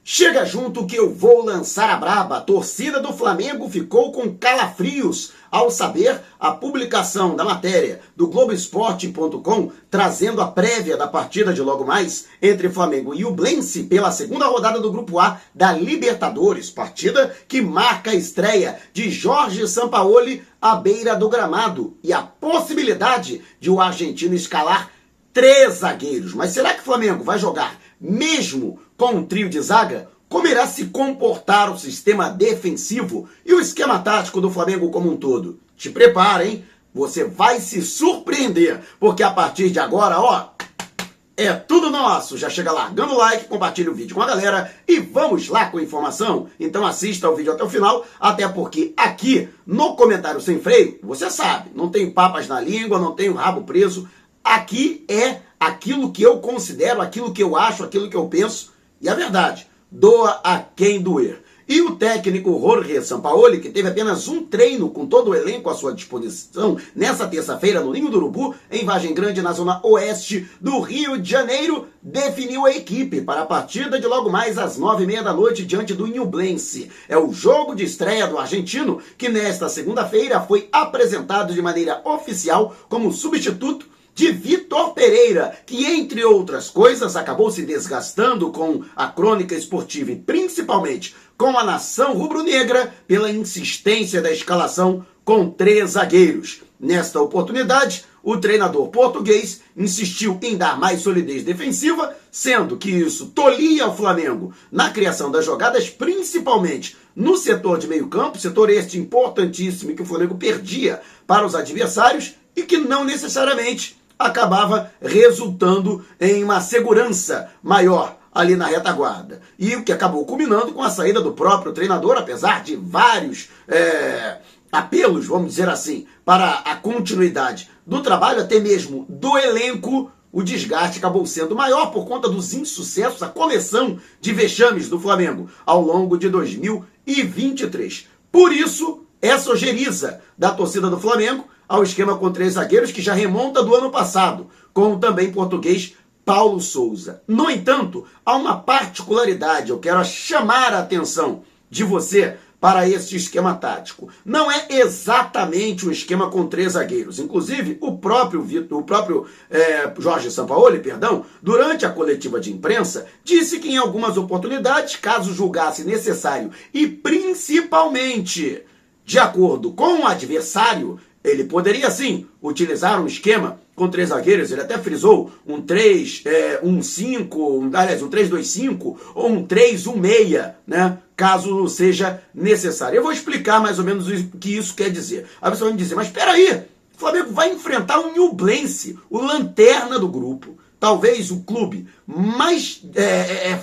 Chega junto que eu vou lançar a braba. A torcida do Flamengo ficou com calafrios ao saber a publicação da matéria do Globoesporte.com trazendo a prévia da partida de logo mais entre Flamengo e Ñublense pela segunda rodada do Grupo A da Libertadores, partida que marca a estreia de Jorge Sampaoli à beira do gramado e a possibilidade de o argentino escalar 3 zagueiros. Mas será que o Flamengo vai jogar mesmo com um trio de zaga? Como irá se comportar o sistema defensivo e o esquema tático do Flamengo como um todo? Te prepara, hein? Você vai se surpreender, porque a partir de agora, ó, é tudo nosso. Já chega largando o like, compartilha o vídeo com a galera e vamos lá com a informação. Então assista o vídeo até o final, até porque aqui no Comentário Sem Freio, você sabe, não tenho papas na língua, não tenho rabo preso. Aqui é aquilo que eu considero, aquilo que eu acho, aquilo que eu penso. E a verdade, doa a quem doer. E o técnico Jorge Sampaoli, que teve apenas um treino com todo o elenco à sua disposição nessa terça-feira no Ninho do Urubu, em Vargem Grande, na zona oeste do Rio de Janeiro, definiu a equipe para a partida de logo mais às 9h30 da noite diante do Ñublense. É o jogo de estreia do argentino, que nesta segunda-feira foi apresentado de maneira oficial como substituto de Vitor Pereira, que, entre outras coisas, acabou se desgastando com a crônica esportiva e principalmente com a nação rubro-negra pela insistência da escalação com 3 zagueiros. Nesta oportunidade, o treinador português insistiu em dar mais solidez defensiva, sendo que isso tolhia o Flamengo na criação das jogadas, principalmente no setor de meio campo, setor este importantíssimo que o Flamengo perdia para os adversários e que não necessariamente acabava resultando em uma segurança maior ali na retaguarda. E o que acabou culminando com a saída do próprio treinador, apesar de vários apelos, vamos dizer assim, para a continuidade do trabalho, até mesmo do elenco, o desgaste acabou sendo maior por conta dos insucessos, a coleção de vexames do Flamengo ao longo de 2023. Por isso, essa ojeriza da torcida do Flamengo ao esquema com 3 zagueiros que já remonta do ano passado, com o também português Paulo Souza. No entanto, há uma particularidade, eu quero chamar a atenção de você para esse esquema tático. Não é exatamente um esquema com 3 zagueiros. Inclusive, o próprio Jorge Sampaoli, durante a coletiva de imprensa, disse que em algumas oportunidades, caso julgasse necessário e principalmente de acordo com o adversário, ele poderia, sim, utilizar um esquema com 3 zagueiros. Ele até frisou um 3-2-5, ou um 3-1-6, né? Caso seja necessário. Eu vou explicar mais ou menos o que isso quer dizer. A pessoa vai me dizer, mas espera aí, o Flamengo vai enfrentar o Ñublense, o lanterna do grupo. Talvez o clube mais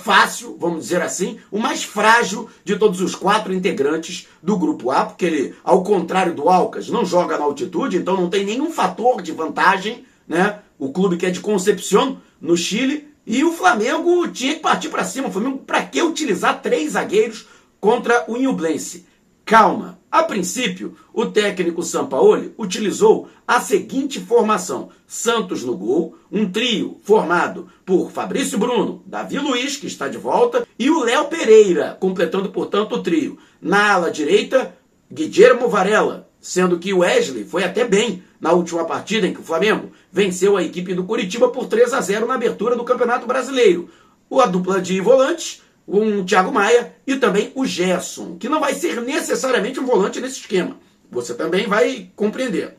fácil, vamos dizer assim, o mais frágil de todos os 4 integrantes do Grupo A, porque ele, ao contrário do Alcas, não joga na altitude, então não tem nenhum fator de vantagem, né? O clube que é de Concepción, no Chile, e o Flamengo tinha que partir para cima. O Flamengo, para que utilizar 3 zagueiros contra o Ñublense? Calma. A princípio, o técnico Sampaoli utilizou a seguinte formação: Santos no gol, um trio formado por Fabrício Bruno, Davi Luiz, que está de volta, e o Léo Pereira, completando, portanto, o trio. Na ala direita, Guillermo Varela, sendo que o Wesley foi até bem na última partida em que o Flamengo venceu a equipe do Coritiba por 3-0 na abertura do Campeonato Brasileiro. A dupla de volantes, o Thiago Maia e também o Gerson, que não vai ser necessariamente um volante nesse esquema. Você também vai compreender.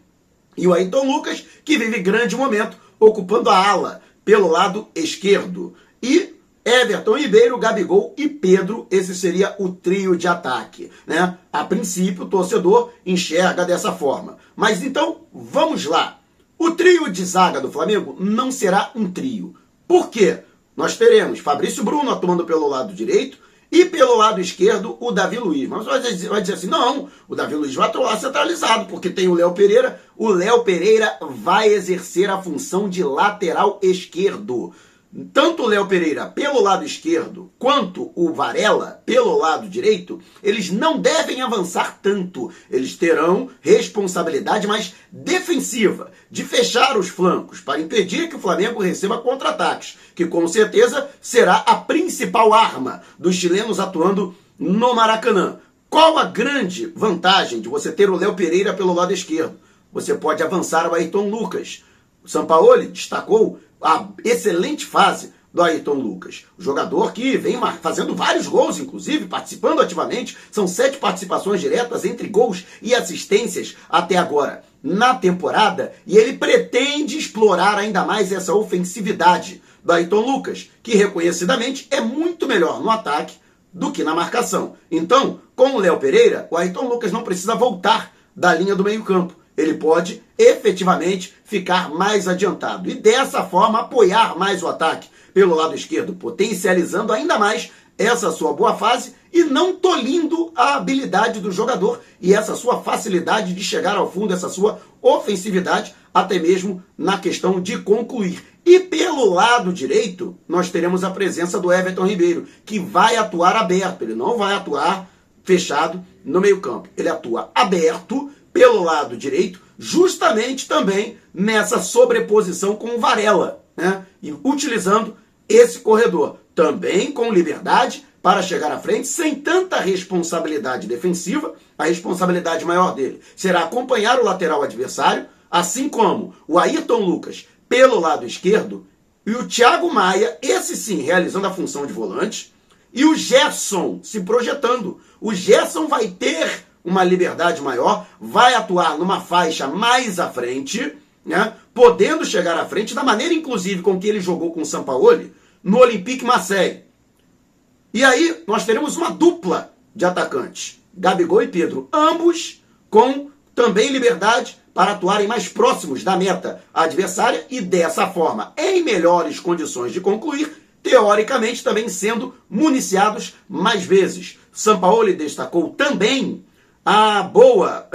E o Ayrton Lucas, que vive grande momento, ocupando a ala pelo lado esquerdo. E Everton Ribeiro, Gabigol e Pedro, esse seria o trio de ataque, né? A princípio, o torcedor enxerga dessa forma. Mas então, vamos lá. O trio de zaga do Flamengo não será um trio. Por quê? Nós teremos Fabrício Bruno atuando pelo lado direito e pelo lado esquerdo o Davi Luiz. Mas você vai dizer assim, não, o Davi Luiz vai atuar centralizado, porque tem o Léo Pereira. O Léo Pereira vai exercer a função de lateral esquerdo. tanto o Léo Pereira pelo lado esquerdo, quanto o Varela pelo lado direito, eles não devem avançar tanto. Eles terão responsabilidade mais defensiva, de fechar os flancos, para impedir que o Flamengo receba contra-ataques, que com certeza será a principal arma dos chilenos atuando no Maracanã. Qual a grande vantagem de você ter o Léo Pereira pelo lado esquerdo? Você pode avançar o Ayrton Lucas. O Sampaoli destacou a excelente fase do Ayrton Lucas. O jogador que vem fazendo vários gols, inclusive, participando ativamente. São 7 participações diretas entre gols e assistências até agora na temporada. E ele pretende explorar ainda mais essa ofensividade do Ayrton Lucas, que reconhecidamente é muito melhor no ataque do que na marcação. Então, com o Léo Pereira, o Ayrton Lucas não precisa voltar da linha do meio-campo. Ele pode efetivamente ficar mais adiantado e dessa forma apoiar mais o ataque pelo lado esquerdo, potencializando ainda mais essa sua boa fase e não tolhindo a habilidade do jogador e essa sua facilidade de chegar ao fundo, essa sua ofensividade, até mesmo na questão de concluir. E pelo lado direito, nós teremos a presença do Everton Ribeiro, que vai atuar aberto, ele não vai atuar fechado no meio-campo, ele atua aberto pelo lado direito, justamente também nessa sobreposição com o Varela, né? E utilizando esse corredor, também com liberdade para chegar à frente, sem tanta responsabilidade defensiva. A responsabilidade maior dele será acompanhar o lateral adversário, assim como o Ayrton Lucas pelo lado esquerdo e o Thiago Maia, esse sim, realizando a função de volante, e o Gerson se projetando. O Gerson vai ter uma liberdade maior, vai atuar numa faixa mais à frente, né, podendo chegar à frente da maneira, inclusive, com que ele jogou com o Sampaoli no Olympique Marseille. E aí nós teremos uma dupla de atacantes, Gabigol e Pedro, ambos com também liberdade para atuarem mais próximos da meta adversária e dessa forma, em melhores condições de concluir, teoricamente também sendo municiados mais vezes. Sampaoli destacou também a boa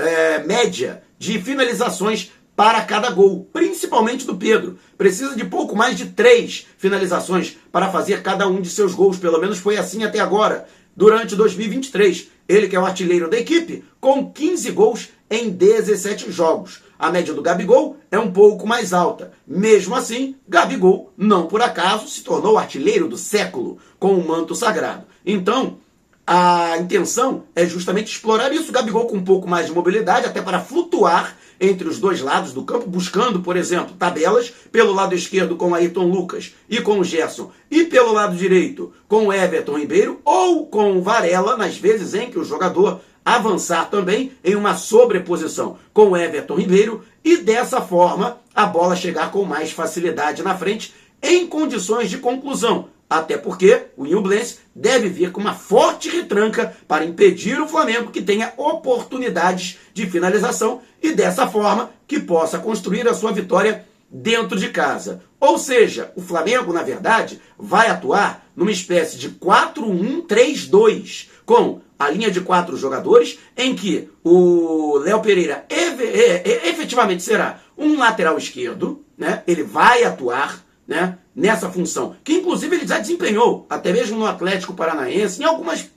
média de finalizações para cada gol, principalmente do Pedro. Precisa de pouco mais de 3 finalizações para fazer cada um de seus gols, pelo menos foi assim até agora, durante 2023. Ele que é o artilheiro da equipe, com 15 gols em 17 jogos. A média do Gabigol é um pouco mais alta. Mesmo assim, Gabigol, não por acaso, se tornou artilheiro do século com o manto sagrado. Então, a intenção é justamente explorar isso. O Gabigol com um pouco mais de mobilidade, até para flutuar entre os dois lados do campo, buscando, por exemplo, tabelas pelo lado esquerdo com o Ayrton Lucas e com o Gerson, e pelo lado direito com o Everton Ribeiro, ou com o Varela, nas vezes em que o jogador avançar também em uma sobreposição com o Everton Ribeiro, e dessa forma a bola chegar com mais facilidade na frente, em condições de conclusão. Até porque o Ñublense deve vir com uma forte retranca para impedir o Flamengo que tenha oportunidades de finalização e dessa forma que possa construir a sua vitória dentro de casa. Ou seja, o Flamengo, na verdade, vai atuar numa espécie de 4-1-3-2, com a linha de 4 jogadores, em que o Léo Pereira efetivamente será um lateral esquerdo, né? Ele vai atuar, né, nessa função, que inclusive ele já desempenhou, até mesmo no Atlético Paranaense, em algumas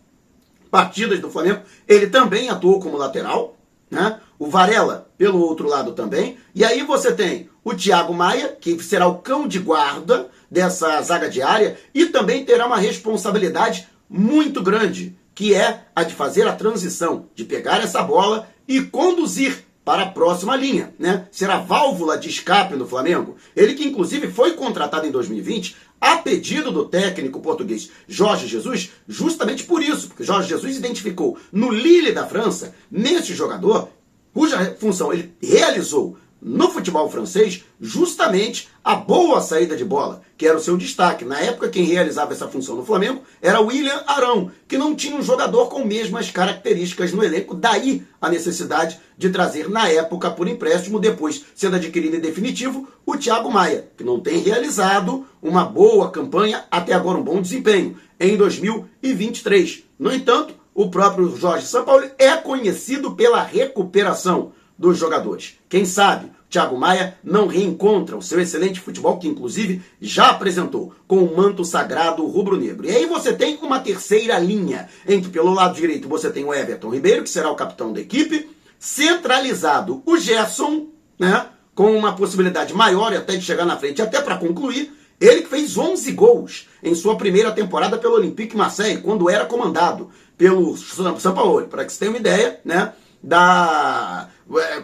partidas do Flamengo, ele também atuou como lateral, né? O Varela, pelo outro lado também, e aí você tem o Thiago Maia, que será o cão de guarda dessa zaga de área, e também terá uma responsabilidade muito grande, que é a de fazer a transição, de pegar essa bola e conduzir para a próxima linha, né? Será válvula de escape no Flamengo. Ele que inclusive foi contratado em 2020 a pedido do técnico português Jorge Jesus, justamente por isso, porque Jorge Jesus identificou no Lille da França, nesse jogador, cuja função ele realizou no futebol francês, justamente a boa saída de bola, que era o seu destaque. Na época, quem realizava essa função no Flamengo era o William Arão, que não tinha um jogador com mesmas características no elenco, daí a necessidade de trazer, na época, por empréstimo, depois sendo adquirido em definitivo, o Thiago Maia, que não tem realizado uma boa campanha, até agora um bom desempenho, em 2023. No entanto, o próprio Jorge Sampaoli é conhecido pela recuperação. dos jogadores. Quem sabe o Thiago Maia não reencontra o seu excelente futebol, que inclusive já apresentou com o manto sagrado rubro-negro. E aí você tem uma terceira linha, em que pelo lado direito você tem o Everton Ribeiro, que será o capitão da equipe, centralizado o Gerson, né, com uma possibilidade maior até de chegar na frente, até para concluir, ele que fez 11 gols em sua primeira temporada pelo Olympique Marseille, quando era comandado pelo Sampaoli, para que você tenha uma ideia, né, da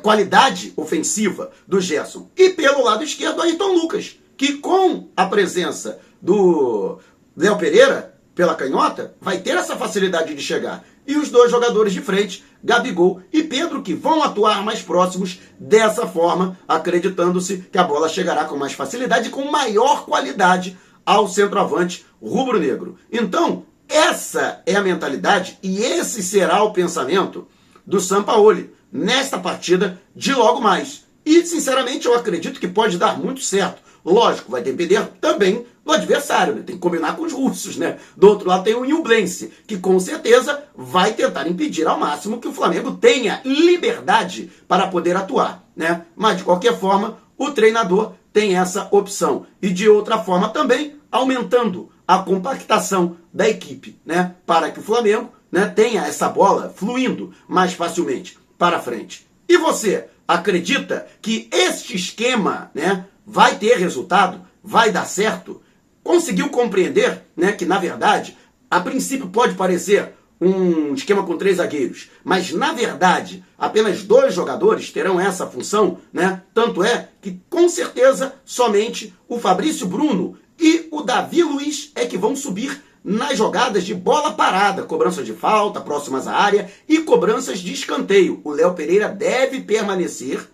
qualidade ofensiva do Gerson. E pelo lado esquerdo, Ayrton Lucas, que com a presença do Léo Pereira pela canhota, vai ter essa facilidade de chegar. E os dois jogadores de frente, Gabigol e Pedro, que vão atuar mais próximos dessa forma, acreditando-se que a bola chegará com mais facilidade e com maior qualidade ao centroavante rubro-negro. Então, essa é a mentalidade e esse será o pensamento do Sampaoli nesta partida de logo mais. E, sinceramente, eu acredito que pode dar muito certo. Lógico, vai depender também do adversário, né? Tem que combinar com os russos, né? Do outro lado tem o Nublense, que com certeza vai tentar impedir ao máximo que o Flamengo tenha liberdade para poder atuar, né? Mas, de qualquer forma, o treinador tem essa opção. E, de outra forma, também aumentando a compactação da equipe, né? Para que o Flamengo, né, tenha essa bola fluindo mais facilmente para frente. E você acredita que este esquema, né, vai ter resultado? Vai dar certo? Conseguiu compreender, né, que, na verdade, a princípio pode parecer um esquema com 3 zagueiros, mas, na verdade, apenas 2 jogadores terão essa função, né? Tanto é que, com certeza, somente o Fabrício Bruno e o Davi Luiz é que vão subir nas jogadas de bola parada, cobranças de falta, próximas à área e cobranças de escanteio. O Léo Pereira deve permanecer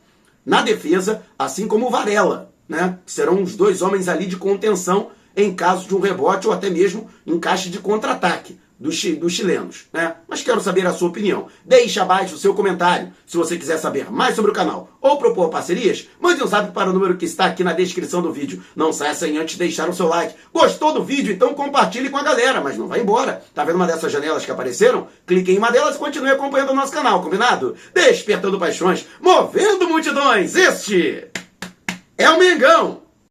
na defesa, assim como o Varela, né? Serão os 2 homens ali de contenção em caso de um rebote ou até mesmo encaixe de contra-ataque dos chilenos, né? Mas quero saber a sua opinião. Deixe abaixo o seu comentário. Se você quiser saber mais sobre o canal ou propor parcerias, mande um zap para o número que está aqui na descrição do vídeo. Não saia sem antes deixar o seu like. Gostou do vídeo? Então compartilhe com a galera, mas não vai embora. Tá vendo uma dessas janelas que apareceram? Clique em uma delas e continue acompanhando o nosso canal, combinado? Despertando paixões, movendo multidões. Este é o Mengão!